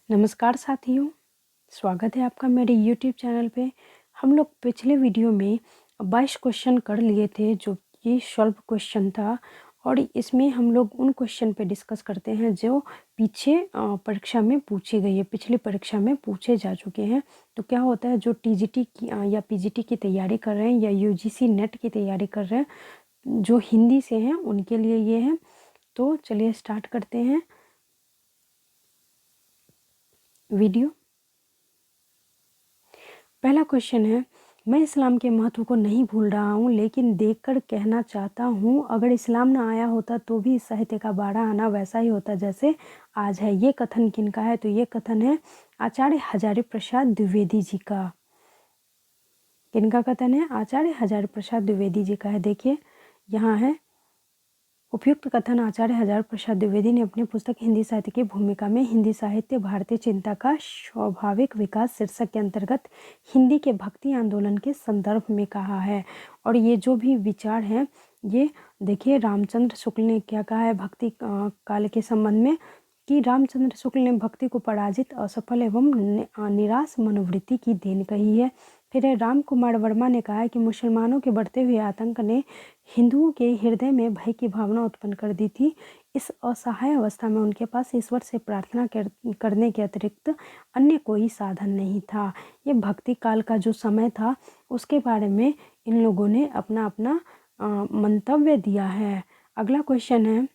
नमस्कार साथियों, स्वागत है आपका मेरे YouTube चैनल पे। हम लोग पिछले वीडियो में 22 क्वेश्चन कर लिए थे जो कि सॉल्व क्वेश्चन था और इसमें हम लोग उन क्वेश्चन पे डिस्कस करते हैं जो पीछे परीक्षा में पूछे गए हैं, पिछली परीक्षा में पूछे जा चुके हैं। तो क्या होता है, जो TGT की या PGT की तैयारी कर रहे हैं या UGC नेट की तैयारी कर रहे हैं, जो हिंदी से हैं उनके लिए ये है। तो चलिए स्टार्ट करते हैं वीडियो। पहला क्वेश्चन है, मैं इस्लाम के महत्व को नहीं भूल रहा हूँ लेकिन देखकर कहना चाहता हूँ, अगर इस्लाम न आया होता तो भी इस साहित्य का बारह आना वैसा ही होता जैसे आज है। ये कथन किनका है? तो ये कथन है आचार्य हजारी प्रसाद द्विवेदी जी का। किनका कथन है? आचार्य हजारी प्रसाद द्विवेदी जी का है। देखिए यहाँ है, उपयुक्त कथन आचार्य हजारी प्रसाद द्विवेदी ने अपनी पुस्तक हिंदी साहित्य की भूमिका में हिंदी साहित्य भारतीय चिंता का स्वाभाविक विकास शीर्षक के अंतर्गत हिंदी के भक्ति आंदोलन के संदर्भ में कहा है। और ये जो भी विचार हैं, ये देखिए रामचंद्र शुक्ल ने क्या कहा है भक्ति काल के संबंध में, कि रामचंद्र शुक्ल ने भक्ति को पराजित, असफल एवं निराश मनोवृत्ति की देन कही है। फिर राम कुमार वर्मा ने कहा है कि मुसलमानों के बढ़ते हुए आतंक ने हिंदुओं के हृदय में भय की भावना उत्पन्न कर दी थी। इस असहाय अवस्था में उनके पास ईश्वर से प्रार्थना करने के अतिरिक्त अन्य कोई साधन नहीं था। ये भक्ति काल का जो समय था उसके बारे में इन लोगों ने अपना अपना मंतव्य दिया है। अगला क्वेश्चन है,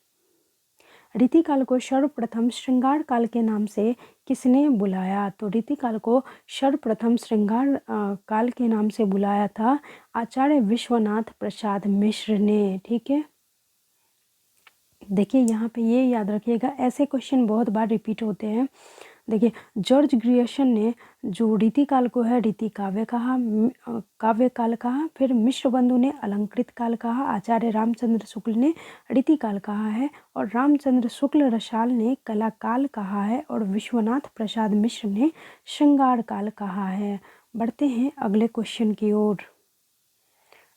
रीतिकाल को सर्वप्रथम श्रृंगार काल के नाम से किसने बुलाया? तो रीतिकाल को सर्वप्रथम श्रृंगार काल के नाम से बुलाया था आचार्य विश्वनाथ प्रसाद मिश्र ने। ठीक है, देखिए यहाँ पे ये याद रखिएगा, ऐसे क्वेश्चन बहुत बार रिपीट होते हैं। देखिए जॉर्ज ग्रियर्सन ने जो रीतिकाल को है रीति काव्य कहा, काव्य काल कहा। फिर मिश्र बंधु ने अलंकृत काल कहा, आचार्य रामचंद्र शुक्ल ने रीतिकाल कहा है और रामचंद्र शुक्ल रसाल ने कला काल कहा है और विश्वनाथ प्रसाद मिश्र ने श्रृंगार काल कहा है। बढ़ते हैं अगले क्वेश्चन की ओर।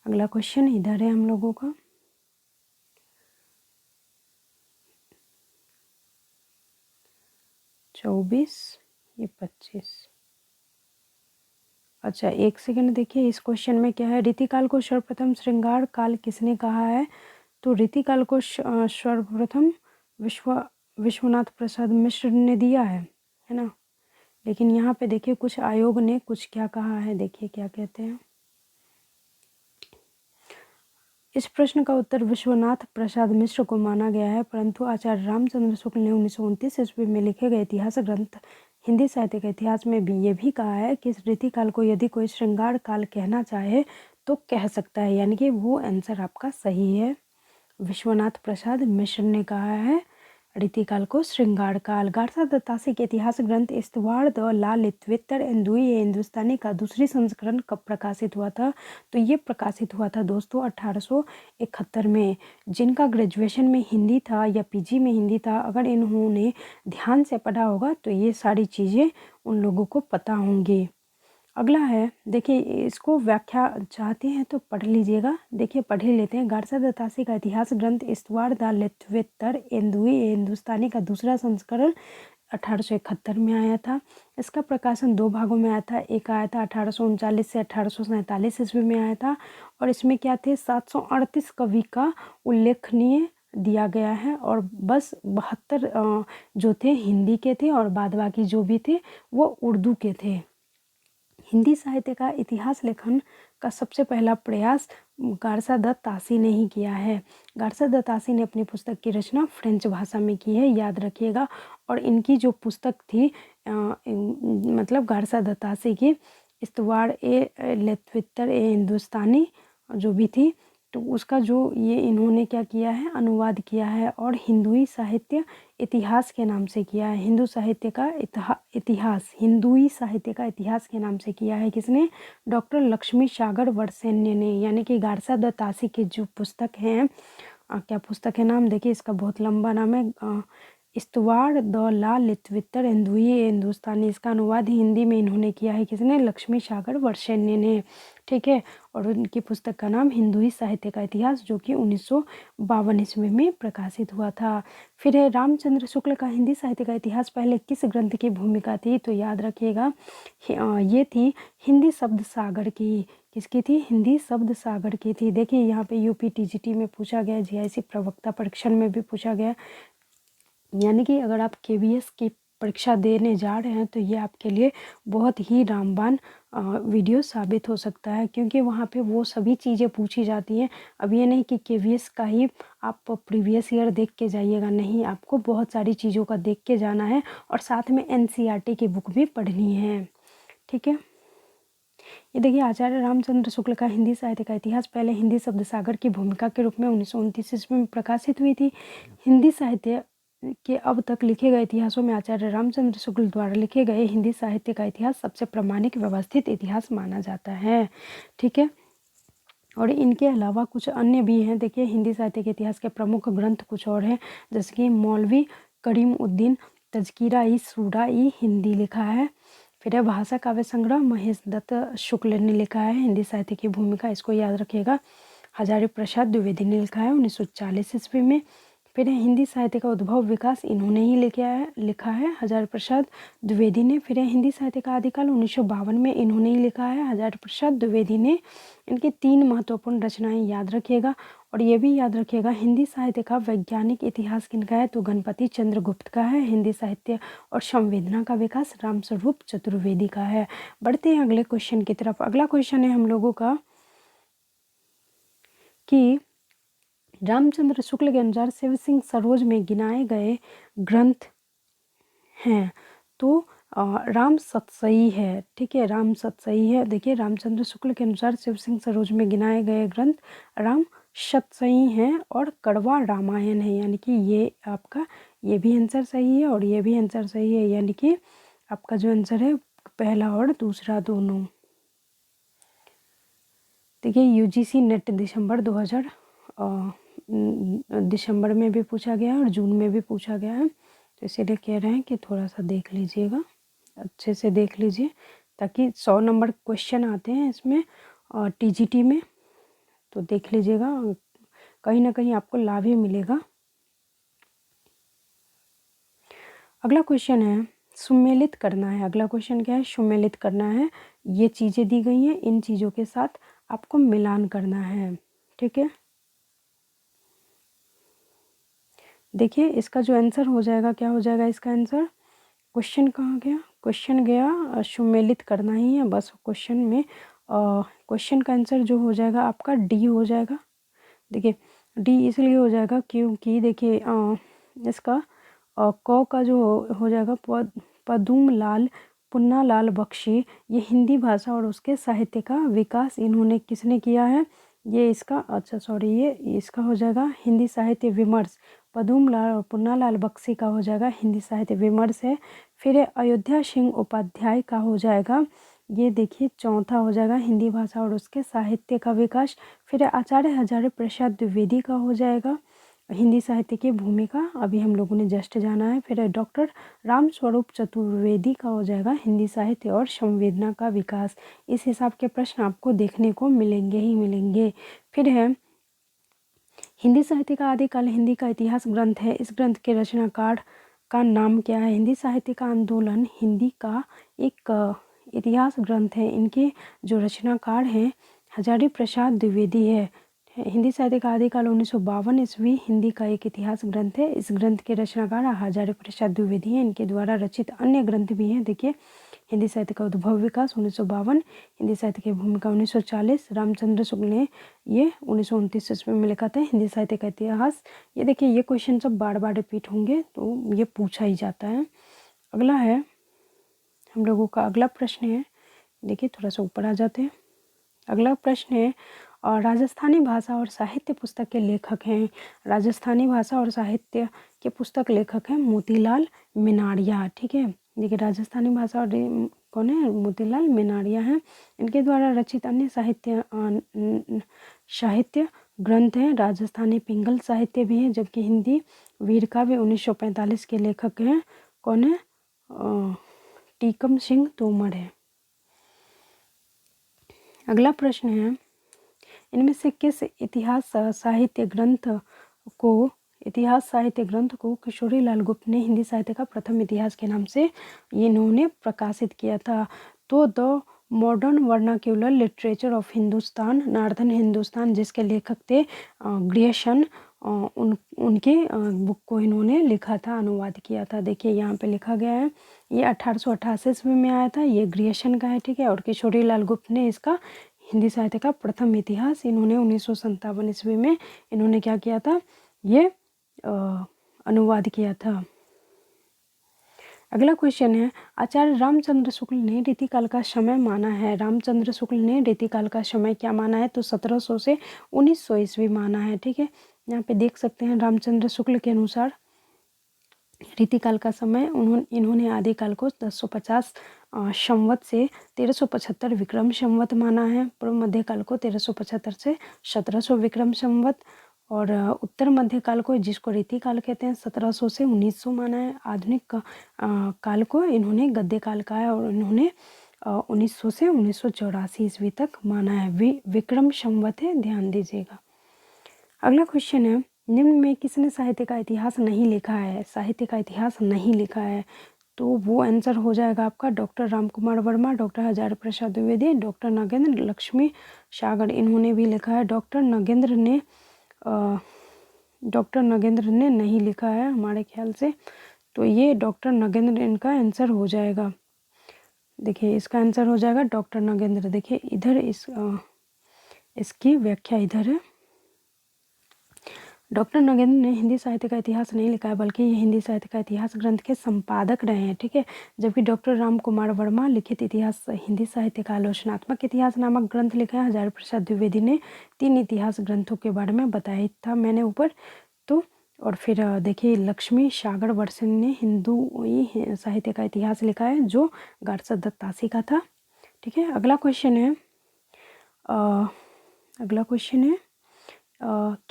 अगला क्वेश्चन इधर है हम लोगों का, 24, ये 25। अच्छा एक सेकंड, देखिए इस क्वेश्चन में क्या है, रीतिकाल को सर्वप्रथम श्रृंगार काल किसने कहा है? तो रीतिकाल को सर्वप्रथम विश्वनाथ प्रसाद मिश्र ने दिया है ना। लेकिन यहाँ पे देखिए कुछ आयोग ने कुछ क्या कहा है, देखिए क्या कहते हैं। इस प्रश्न का उत्तर विश्वनाथ प्रसाद मिश्र को माना गया है, परंतु आचार्य रामचंद्र शुक्ल ने 1929 ईस्वी में लिखे गए इतिहास ग्रंथ हिंदी साहित्य के इतिहास में भी ये भी कहा है कि इस रीतिकाल को यदि कोई श्रृंगार काल कहना चाहे तो कह सकता है, यानी कि वो आंसर आपका सही है। विश्वनाथ प्रसाद मिश्र ने कहा है रीतिकाल को श्रृंगार काल। गारसा दत्तासी के इतिहास ग्रंथ इस्तवाड़ द ला लित्वेत्तर एंदुई हिंदुस्तानी का दूसरी संस्करण कब प्रकाशित हुआ था? तो ये प्रकाशित हुआ था दोस्तों 1871 में। जिनका ग्रेजुएशन में हिंदी था या पीजी में हिंदी था, अगर इन्होंने ध्यान से पढ़ा होगा तो ये सारी चीज़ें उन लोगों को पता होंगी। अगला है, देखिए इसको व्याख्या चाहते हैं तो पढ़ लीजिएगा। देखिए पढ़ ही लेते हैं। गारसा दत्तासी का इतिहास ग्रंथ इस्तवाड़ द लित्वेत्तर एंदुई हिंदुस्तानी का दूसरा संस्करण 1871 में आया था। इसका प्रकाशन दो भागों में आया था। एक आया था 1839 से 1847 ईस्वी में आया था और इसमें क्या थे 738 कवि का उल्लेखनीय दिया गया है और बस 72 जो थे हिंदी के थे और बाद बाकी जो भी थे वो उर्दू के थे। हिंदी साहित्य का इतिहास लेखन का सबसे पहला प्रयास गारसा दत्तासी ने ही किया है। गारसा दत्तासी ने अपनी पुस्तक की रचना फ्रेंच भाषा में की है, याद रखिएगा। और इनकी जो पुस्तक थी मतलब गारसा दत्तासी की इस्तवाड़ ए लित्वेत्तर ए हिंदुस्तानी जो भी थी, तो उसका जो ये इन्होंने क्या किया है, अनुवाद किया है और हिंदुई साहित्य इतिहास के नाम से किया है। हिंदू साहित्य का इतिहास, हिंदुई साहित्य का इतिहास के नाम से किया है। किसने? डॉक्टर लक्ष्मी सागर वर्सेन्य ने। यानी कि गारसा दत्तासी की जो पुस्तक है, क्या पुस्तक है नाम देखिए, इसका बहुत लंबा नाम है, इस्तवार द ला लित्वित्तर हिंदुई हिंदुस्तानी, इसका अनुवाद हिंदी में इन्होंने किया है। किसने? लक्ष्मी सागर वर्षेण्य ने। ठीक है, और उनकी पुस्तक का नाम हिंदुई साहित्य का इतिहास, जो कि 1952 ईस्वी में प्रकाशित हुआ था। फिर है रामचंद्र शुक्ल का हिंदी साहित्य का इतिहास पहले किस ग्रंथ की भूमिका थी? तो याद रखिएगा ये थी हिंदी शब्द सागर की। किसकी थी? हिंदी शब्द सागर की थी। देखिए यहाँ पे यूपी टीजीटी में पूछा गया, जीआईसी प्रवक्ता परीक्षण में भी पूछा गया, यानी कि अगर आप केवीएस की परीक्षा देने जा रहे हैं तो ये आपके लिए बहुत ही रामबाण वीडियो साबित हो सकता है, क्योंकि वहाँ पे वो सभी चीज़ें पूछी जाती हैं। अब ये नहीं कि केवीएस का ही आप प्रीवियस ईयर देख के जाइएगा, नहीं, आपको बहुत सारी चीज़ों का देख के जाना है और साथ में एनसीईआरटी की बुक भी पढ़नी है। ठीक है, ये देखिए आचार्य रामचंद्र शुक्ल का हिंदी साहित्य का इतिहास पहले हिंदी शब्द सागर की भूमिका के रूप में 1929 ईस्वी में प्रकाशित हुई थी। हिंदी साहित्य के अब तक लिखे गए इतिहासों में आचार्य रामचंद्र शुक्ल द्वारा लिखे गए हिंदी साहित्य का इतिहास सबसे प्रामाणिक व्यवस्थित इतिहास माना जाता है। ठीक है, और इनके अलावा कुछ अन्य भी हैं। देखिए हिंदी साहित्य के इतिहास के प्रमुख ग्रंथ कुछ और हैं, जैसे कि मौलवी करीम उद्दीन तजकीरा ई सूरा ई हिंदी लिखा है। फिर है भाषा काव्य संग्रह महेश दत्त शुक्ल ने लिखा है। हिंदी साहित्य की भूमिका, इसको याद रखिएगा, हजारी प्रसाद द्विवेदी ने लिखा है 1940 ईस्वी में। फिर है हिंदी साहित्य का उद्भव विकास, इन्होंने ही लिखा है हजारी प्रसाद द्विवेदी ने। फिर है हिंदी साहित्य का आदिकाल 1952 में, इन्होंने ही लिखा है हजारी प्रसाद द्विवेदी ने। इनकी 3 महत्वपूर्ण रचनाएं याद रखिएगा, और ये भी याद रखिएगा हिंदी साहित्य का वैज्ञानिक इतिहास किनका है? तो गणपति चंद्र गुप्त का है। हिंदी साहित्य और संवेदना का विकास रामस्वरूप चतुर्वेदी का है। बढ़ते हैं अगले क्वेश्चन की तरफ। अगला क्वेश्चन है हम लोगों का कि रामचंद्र शुक्ल के अनुसार शिव सिंह सरोज में गिनाए गए ग्रंथ हैं, तो राम सतसई है। ठीक है, राम सतसई है। देखिए रामचंद्र शुक्ल के अनुसार शिव सिंह सरोज में गिनाए गए ग्रंथ राम सतसई हैं और कड़वा रामायण है, यानी कि ये आपका ये भी आंसर सही है और ये भी आंसर सही है, यानी कि आपका जो आंसर है पहला और दूसरा दोनों। देखिए यूजीसी नेट दिसंबर में भी पूछा गया है और जून में भी पूछा गया है, तो इसीलिए कह रहे हैं कि थोड़ा सा देख लीजिएगा, अच्छे से देख लीजिए, ताकि 100 नंबर क्वेश्चन आते हैं इसमें और टीजीटी में, तो देख लीजिएगा, कहीं ना कहीं आपको लाभ ही मिलेगा। अगला क्वेश्चन है सुमेलित करना है। अगला क्वेश्चन क्या है? सुमेलित करना है। ये चीज़ें दी गई हैं, इन चीज़ों के साथ आपको मिलान करना है। ठीक है, देखिए इसका जो आंसर हो जाएगा, क्या हो जाएगा इसका आंसर? क्वेश्चन कहाँ गया? क्वेश्चन गया सुमेलित करना ही है बस। क्वेश्चन में क्वेश्चन का आंसर जो हो जाएगा आपका डी हो जाएगा। देखिए डी इसलिए हो जाएगा क्योंकि देखिए इसका क का जो हो जाएगा पदुम लाल पुन्नालाल बख्शी, ये हिंदी भाषा और उसके साहित्य का विकास इन्होंने किसने किया है? ये इसका ये इसका हो जाएगा हिंदी साहित्य विमर्श, पदुम लाल और पुन्नालाल बख्शी का हो जाएगा हिंदी साहित्य विमर्श है। फिर अयोध्या सिंह उपाध्याय का हो जाएगा, ये देखिए चौथा हो जाएगा हिंदी भाषा और उसके साहित्य का विकास। फिर आचार्य हजारी प्रसाद द्विवेदी का हो जाएगा हिंदी साहित्य की भूमिका, अभी हम लोगों ने जस्ट जाना है। फिर डॉक्टर रामस्वरूप चतुर्वेदी का हो जाएगा हिंदी साहित्य और संवेदना का विकास। इस हिसाब के प्रश्न आपको देखने को मिलेंगे ही मिलेंगे। फिर है हिंदी साहित्य का आदिकाल हिंदी का इतिहास ग्रंथ है, इस ग्रंथ के रचनाकार का नाम क्या है? हिंदी साहित्य का आंदोलन हिंदी का एक इतिहास ग्रंथ है, इनके जो रचनाकार हैं हजारी प्रसाद द्विवेदी है। हिंदी साहित्य का आदिकाल 1952 ईस्वी हिंदी का एक इतिहास ग्रंथ है, इस ग्रंथ के रचनाकार हजारी प्रसाद द्विवेदी हैं। इनके द्वारा रचित अन्य ग्रंथ भी हैं। देखिए हिंदी साहित्य का उद्भव विकास 1952, हिंदी साहित्य की भूमिका 1940, रामचंद्र शुक्ल ने ये 1929 ईस्वी में लिखा था हिंदी साहित्य का इतिहास। ये देखिए ये क्वेश्चन सब बार बार रिपीट होंगे, तो ये पूछा ही जाता है। अगला है हम लोगों का अगला प्रश्न है, देखिए थोड़ा सा ऊपर आ जाते हैं। अगला प्रश्न है और राजस्थानी भाषा और साहित्य पुस्तक के लेखक हैं। राजस्थानी भाषा और साहित्य के पुस्तक लेखक हैं मोतीलाल मेनारिया। ठीक है, देखिए राजस्थानी भाषा और कौन है? मोतीलाल मेनारिया हैं। इनके द्वारा रचित अन्य साहित्य ग्रंथ हैं राजस्थानी पिंगल साहित्य भी है, जबकि हिंदी वीर काव्य 1945 के लेखक हैं, कौन है? टीकम सिंह तोमर है। अगला प्रश्न है, इनमें से किस इतिहास साहित्य ग्रंथ को किशोरीलाल गुप्त ने हिंदी साहित्य का प्रथम इतिहास के नाम से इन्होंने प्रकाशित किया था? तो the modern vernacular literature of Hindustan, northern Hindustan, जिसके लेखक थे ग्रियर्सन, उनके बुक को इन्होंने लिखा था, अनुवाद किया था। देखिए यहाँ पे लिखा गया है, ये 1888 ईस्वी में आया था, ये ग्रियर्सन का है, ठीक है। और किशोरीलाल गुप्त ने इसका हिंदी साहित्य का प्रथम इतिहास इन्होंने 1957 ईस्वी में इन्होंने क्या किया था, ये अनुवाद किया था। अगला क्वेश्चन है, आचार्य रामचंद्र शुक्ल ने रीतिकाल का समय माना है। रामचंद्र शुक्ल ने रीतिकाल का समय क्या माना है? तो 1700 से 1900 ईस्वी माना है, ठीक है। यहाँ पे देख सकते हैं रामचंद्र शुक्ल के अनुसार रीतिकाल का समय इन्होंने आदिकाल को 1050 संवत से 1375 विक्रम संवत माना है। पूर्व मध्यकाल को 1375 से 1700 विक्रम संवत, और उत्तर मध्यकाल को, जिसको रीतिकाल कहते हैं, 1700 से 1900 माना है। आधुनिक काल को इन्होंने गद्य काल का है, और इन्होंने 1900 से 1984 ईस्वी तक माना है। विक्रम संवत है, ध्यान दीजिएगा। अगला क्वेश्चन है, निम्न में किसने साहित्य का इतिहास नहीं लिखा है? साहित्य का इतिहास नहीं लिखा है, तो वो आंसर हो जाएगा आपका doctor Ramkumar Verma, doctor Hazari Prasad Dwivedi, doctor Nagendra, Lakshmi सागर, इन्होंने भी लिखा है। डॉक्टर नगेंद्र ने नहीं लिखा है हमारे ख्याल से, तो ये डॉक्टर नगेंद्र इनका आंसर हो जाएगा। देखिए इसका आंसर हो जाएगा डॉक्टर नगेंद्र। देखिए इधर इसकी व्याख्या इधर है। डॉक्टर नगेंद्र ने हिंदी साहित्य का इतिहास नहीं लिखा है, बल्कि ये हिंदी साहित्य का इतिहास ग्रंथ के संपादक रहे हैं, ठीक है। जबकि डॉक्टर रामकुमार वर्मा लिखित इतिहास हिंदी साहित्य का आलोचनात्मक इतिहास नामक ग्रंथ लिखा है। हजारी प्रसाद द्विवेदी ने 3 इतिहास ग्रंथों के बारे में बताया था मैंने ऊपर। तो और फिर देखिए लक्ष्मी सागर वर्षन ने हिंदू साहित्य का इतिहास लिखा है, जो गारसद दत्तासी का था, ठीक है। अगला क्वेश्चन है,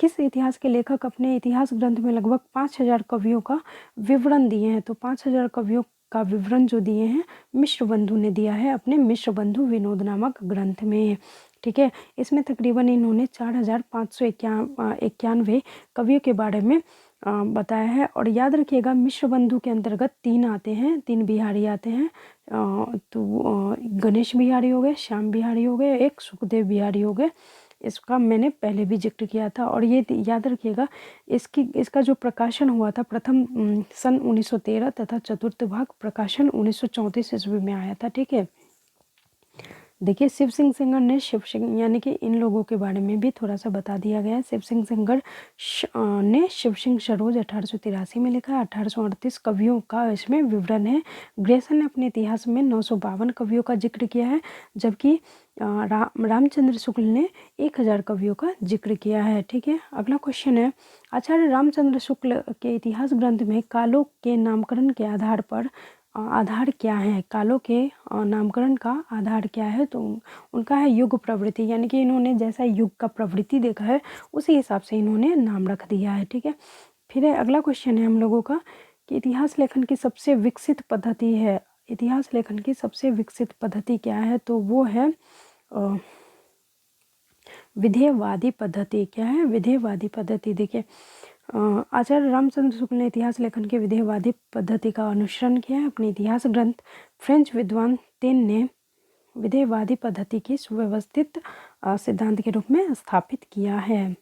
किस इतिहास के लेखक अपने इतिहास ग्रंथ में लगभग 5000 कवियों का विवरण दिए हैं? तो 5000 कवियों का विवरण जो दिए हैं मिश्र बंधु ने दिया है अपने मिश्र बंधु विनोद नामक ग्रंथ में, ठीक है। इसमें तकरीबन इन्होंने 4591 कवियों के बारे में बताया है। और याद रखिएगा मिश्र बंधु के अंतर्गत 3 आते हैं, 3 बिहारी आते हैं। तो गणेश बिहारी हो गए, श्याम बिहारी हो गए, एक सुखदेव बिहारी हो गए। इसका मैंने पहले भी जिक्र किया था। और ये याद रखिएगा इसका जो प्रकाशन हुआ था प्रथम सन 1913 तथा चतुर्थ भाग प्रकाशन 1934 ईस्वी में आया था, ठीक है। देखिए शिव सिंह सेंगर ने यानी कि इन लोगों के बारे में भी थोड़ा सा बता दिया गया है। शिव सिंह सेंगर ने शिव सिंह सरोज 1883 में लिखा है। 1838 कवियों का इसमें विवरण है। ग्रेसन ने अपने इतिहास में 952 कवियों का जिक्र किया है, जबकि रामचंद्र शुक्ल ने 1000 कवियों का जिक्र किया है, ठीक है। अगला क्वेश्चन है, आचार्य रामचंद्र शुक्ल के इतिहास ग्रंथ में कालों के नामकरण के आधार पर आधार क्या है? कालों के नामकरण का आधार क्या है? तो उनका है युग प्रवृत्ति, यानी कि इन्होंने जैसा युग का प्रवृत्ति देखा है उसी हिसाब से इन्होंने नाम रख दिया है, ठीक है। फिर अगला क्वेश्चन है हम लोगों का कि इतिहास लेखन की सबसे विकसित पद्धति है। इतिहास लेखन की सबसे विकसित पद्धति क्या है? तो वो है विधेयवादी पद्धति। क्या है? विधेयवादी पद्धति। देखिए आचार्य रामचंद्र शुक्ल ने इतिहास लेखन के विधेयवादी पद्धति का अनुसरण किया है। अपने इतिहास ग्रंथ फ्रेंच विद्वान तेन ने विधेयवादी पद्धति की सुव्यवस्थित सिद्धांत के रूप में स्थापित किया है।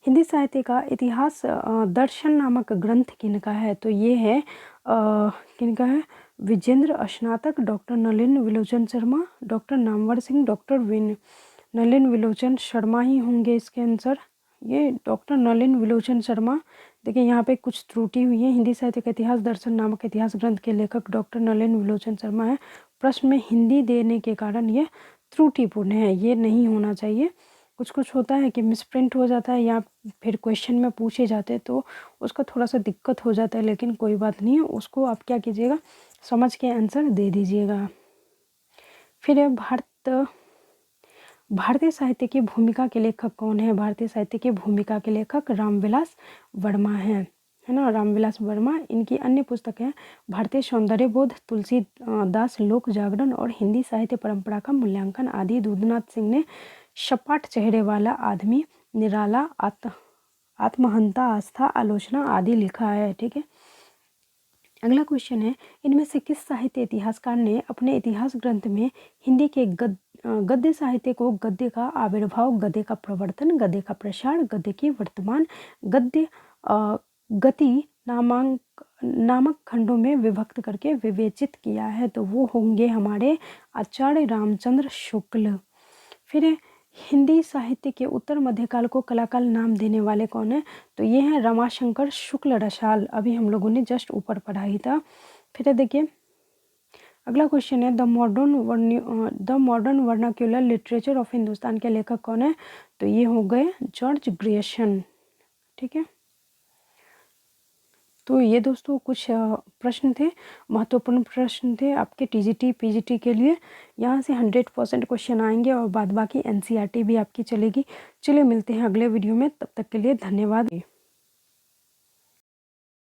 हिंदी साहित्य का इतिहास दर्शन नामक ग्रंथ किनका है? तो ये है किनका है? विजेंद्र स्नातक, doctor Nalin विलोचन Sharma, doctor Namvar Singh, doctor Nalin विलोचन Sharma ही होंगे इसके आंसर। ये डॉक्टर नलिन विलोचन शर्मा। देखिए यहाँ पे कुछ त्रुटि हुई है। हिंदी साहित्य का इतिहास दर्शन नामक इतिहास ग्रंथ के लेखक डॉक्टर नलिन विलोचन शर्मा है। प्रश्न में हिंदी देने के कारण ये त्रुटिपूर्ण है, ये नहीं होना चाहिए। कुछ होता है कि मिसप्रिंट हो जाता है या फिर क्वेश्चन में पूछे जाते हैं तो उसका थोड़ा सा दिक्कत हो जाता है, लेकिन कोई बात नहीं है, उसको आप क्या कीजिएगा, समझ के आंसर दे दीजिएगा। फिर भारतीय साहित्य की भूमिका के लेखक कौन है? भारतीय साहित्य की भूमिका के लेखक रामविलास वर्मा हैं, है ना, रामविलास वर्मा। इनकी अन्य पुस्तक है भारतीय सौंदर्य बोध, तुलसीदास लोक जागरण और हिंदी साहित्य परंपरा का मूल्यांकन आदि। दूधनाथ सिंह ने सपाट चेहरे वाला आदमी, निराला, आत्महंता, आस्था, आलोचना आदि लिखा है। ठीक है, अगला क्वेश्चन है, इनमें से किस साहित्य इतिहासकार ने अपने इतिहास ग्रंथ में हिंदी के गद्य साहित्य को गद्य का आविर्भाव, गद्य का प्रवर्तन, गद्य का प्रसार, गद्य की वर्तमान, गद्य गति नामक खंडों में विभक्त करके विवेचित किया है? तो वो होंगे हमारे आचार्य रामचंद्र शुक्ल। फिर हिंदी साहित्य के उत्तर मध्यकाल को कलाकाल नाम देने वाले कौन है? तो ये हैं रमाशंकर शुक्ल रसाल, अभी हम लोगों ने जस्ट ऊपर पढ़ा ही था। फिर देखिए अगला क्वेश्चन है, the modern vernacular literature of Hindustan के लेखक कौन है? तो ये हो गए जॉर्ज ग्रियर्सन। ठीक है, तो ये दोस्तों कुछ प्रश्न थे, महत्वपूर्ण प्रश्न थे आपके टीजीटी पीजीटी के लिए। यहाँ से 100% क्वेश्चन आएंगे और बाद बाकी एनसीईआरटी भी आपकी चलेगी। चलिए मिलते हैं अगले वीडियो में, तब तक के लिए धन्यवाद।